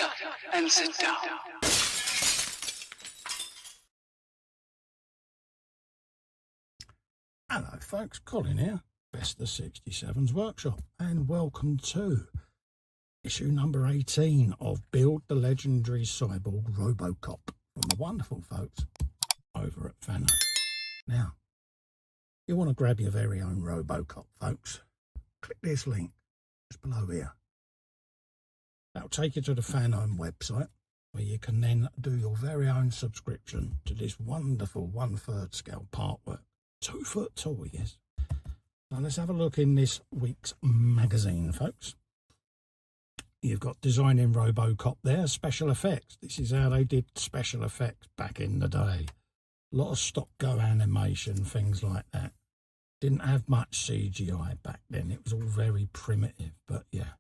up and sit down. Hello folks, Colin here, Best of 67's Workshop, and welcome to issue number 18 of Build the Legendary Cyborg ROBOCOP from the wonderful folks over at Fanhome. Now, you want to grab your very own ROBOCOP, folks, click this link just below here. That'll take you to the Fanhome website, where you can then do your very own subscription to this wonderful 1/3 scale Partwork 2-foot toy, yes. Now let's have a look in this week's magazine, folks. You've got Designing ROBOCOP there, special effects. This is how they did special effects back in the day. A lot of stop-go animation, things like that. Didn't have much CGI back then. It was all very primitive, but yeah.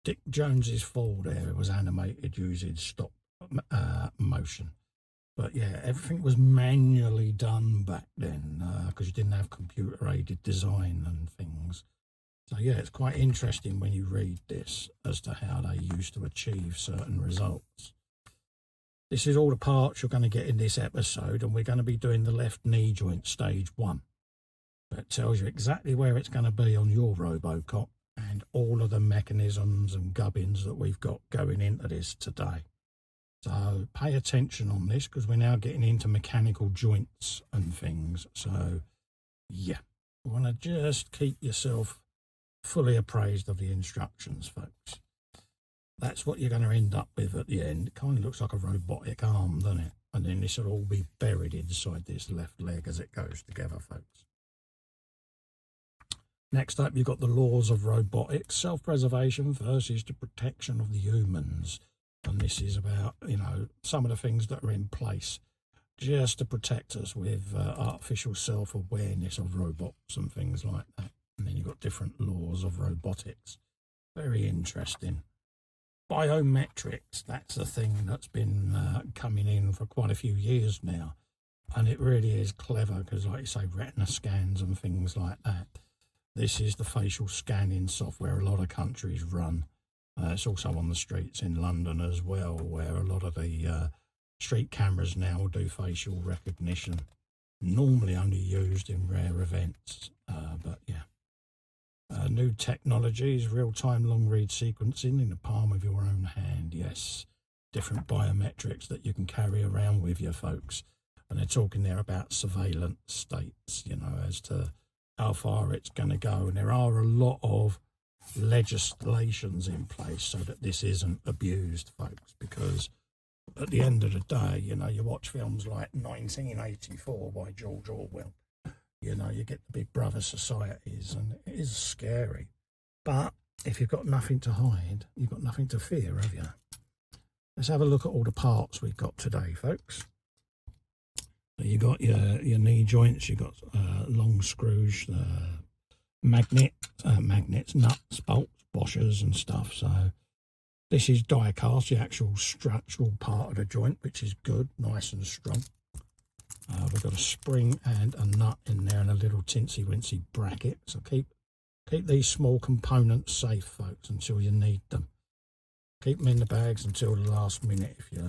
Dick Jones's Fall there was animated using stop motion. But yeah, everything was manually done back then because you didn't have computer-aided design and things. So yeah, it's quite interesting when you read this as to how they used to achieve certain results. This is all the parts you're going to get in this episode, and we're going to be doing the left knee joint stage 1. It tells you exactly where it's going to be on your ROBOCOP and all of the mechanisms and gubbins that we've got going into this today. So pay attention on this because we're now getting into mechanical joints and things. So yeah, you want to just keep yourself fully appraised of the instructions, folks. That's what you're going to end up with at the end. It kind of looks like a robotic arm, doesn't it? And then this will all be buried inside this left leg as it goes together, folks. Next up, you've got the laws of robotics, self-preservation versus the protection of the humans. And this is about, you know, some of the things that are in place just to protect us with artificial self-awareness of robots and things like that. And then you've got different laws of robotics. Very interesting. Biometrics, that's the thing that's been coming in for quite a few years now. And it really is clever because, like you say, retina scans and things like that. This is the facial scanning software a lot of countries run. It's also on the streets in London as well, where a lot of the street cameras now will do facial recognition. Normally only used in rare events, but yeah. New technologies, real-time long-read sequencing in the palm of your own hand, yes. Different biometrics that you can carry around with you, folks. And they're talking there about surveillance states, you know, as to how far it's going to go. And there are a lot of legislations in place so that this isn't abused, folks, because at the end of the day, you know, you watch films like 1984 by George Orwell, you know, you get the Big Brother societies, and it is scary. But if you've got nothing to hide, you've got nothing to fear, have you? Let's have a look at all the parts we've got today, folks. So you got your knee joints, you've got long screws, magnets, nuts, bolts, washers and stuff. So this is die cast, the actual structural part of the joint, which is good, nice and strong. We've got a spring and a nut in there and a little tinsy-wincy bracket. So keep these small components safe, folks, until you need them. Keep them in the bags until the last minute if you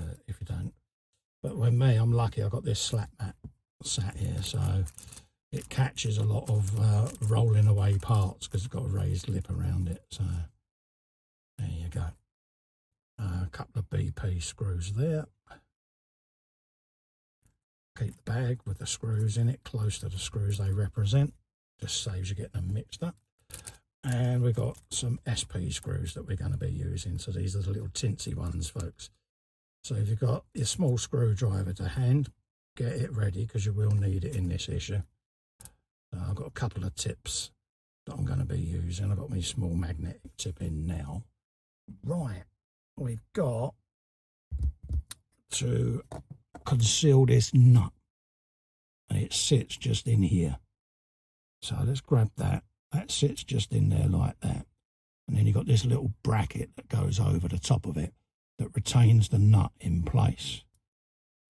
don't. But with me, I'm lucky I got this slap mat sat here, so it catches a lot of rolling away parts because it's got a raised lip around it. So there you go. A couple of BP screws there. Keep the bag with the screws in it close to the screws they represent. Just saves you getting them mixed up. And we've got some SP screws that we're going to be using. So these are the little tinsy ones, folks. So if you've got your small screwdriver to hand, get it ready because you will need it in this issue. I've got a couple of tips that I'm going to be using. I've got my small magnetic tip in now. Right, we've got to conceal this nut, and it sits just in here. So let's grab that. That sits just in there like that. And then you've got this little bracket that goes over the top of it that retains the nut in place.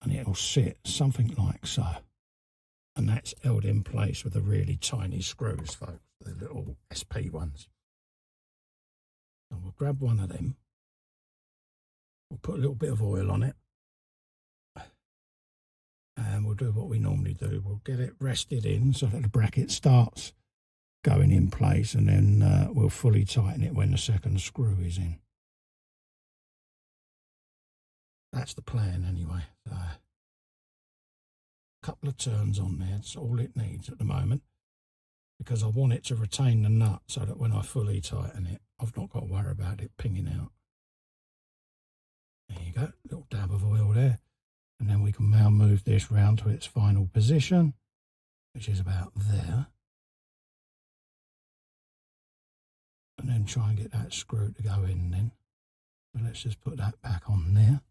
And it'll sit something like so. And that's held in place with the really tiny screws, folks, the little SP ones. And we'll grab one of them we'll put a little bit of oil on it. And we'll do what we normally do. We'll get it rested in so that the bracket starts going in place, and then we'll fully tighten it when the second screw is in. That's the plan anyway. So, a couple of turns on there, that's all it needs at the moment, because I want it to retain the nut so that when I fully tighten it, I've not got to worry about it pinging out. There you go, little dab of oil there. And then we can now move this round to its final position, which is about there. And then try and get that screw to go in then. So let's just put that back on there.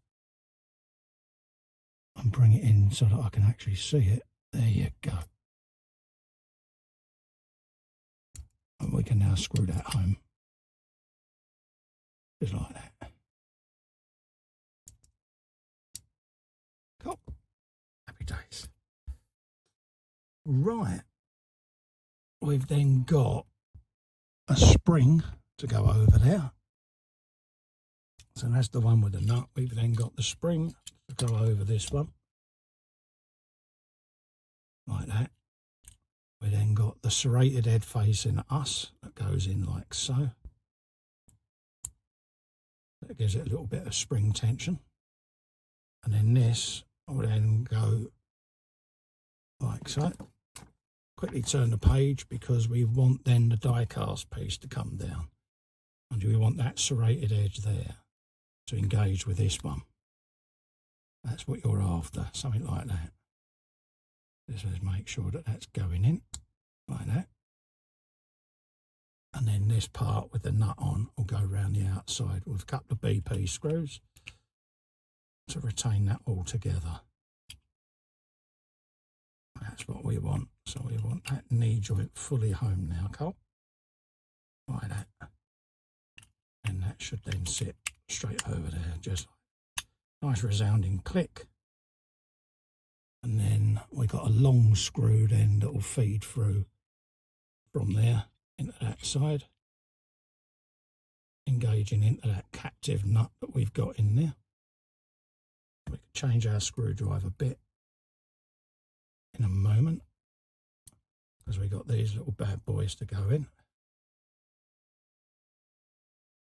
And bring it in so that I can actually see it. There you go. And we can now screw that home. Just like that. Cool. Happy days. Right. We've then got a spring to go over there. So that's the one with the nut. We've then got the spring to go over this one. Like that. We then got the serrated head facing us that goes in like so. That gives it a little bit of spring tension. And then this will then go like so. Quickly turn the page because we want then the die cast piece to come down. And we want that serrated edge there to engage with this one. That's what you're after, something like that. Just make sure that that's going in, like that. And then this part with the nut on will go around the outside with a couple of BP screws to retain that all together. That's what we want. So we want that knee joint fully home now, Cole. Like that. And that should then sit straight over there, just like nice resounding click. And then we got a long screw then that will feed through from there into that side, engaging into that captive nut that we've got in there. We can change our screwdriver bit in a moment because we got these little bad boys to go in.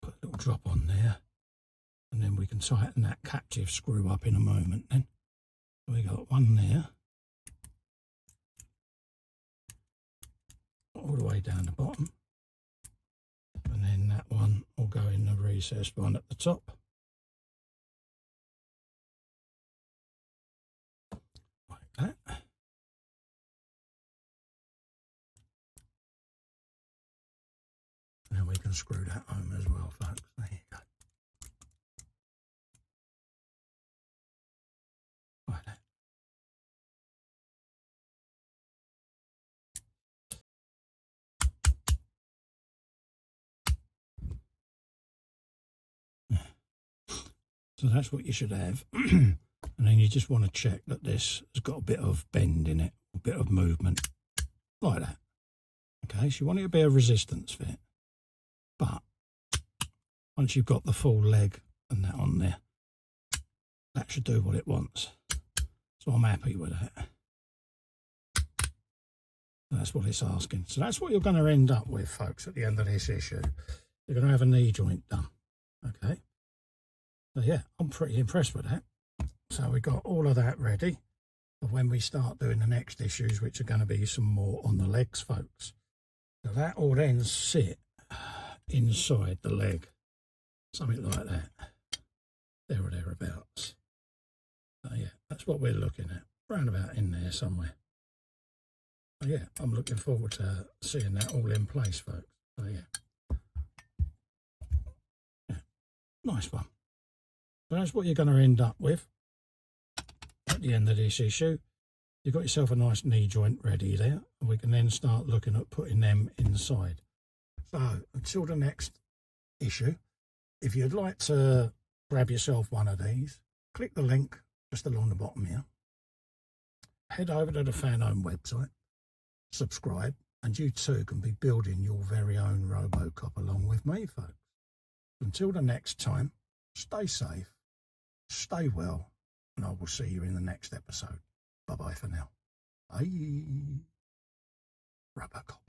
Put a little drop on there, and then we can tighten that captive screw up in a moment then. We got one there, all the way down the bottom, and then that one will go in the recessed one at the top. Like that. And we can screw that home as well, folks. There you go. Like that. So that's what you should have. And then you just want to check that this has got a bit of bend in it, a bit of movement, like that. Okay, so you want it to be a resistance fit. But once you've got the full leg and that on there, that should do what it wants. So I'm happy with that. That's what it's asking. So that's what you're going to end up with, folks, at the end of this issue. You're going to have a knee joint done. Okay. So yeah, I'm pretty impressed with that. So we got all of that ready for when we start doing the next issues, which are going to be some more on the legs, folks. So that will then sit inside the leg, something like that, there or thereabouts. So yeah, that's what we're looking at, round about in there somewhere. So yeah, I'm looking forward to seeing that all in place, folks. So yeah, nice one. So that's what you're going to end up with at the end of this issue. You've got yourself a nice knee joint ready there, and we can then start looking at putting them inside. So until the next issue, if you'd like to grab yourself one of these, click the link just along the bottom here. Head over to the Fanhome website, subscribe, and you too can be building your very own RoboCop along with me, folks. Until the next time, stay safe stay well, and I will see you in the next episode. Bye-bye for now. Bye. Robocop.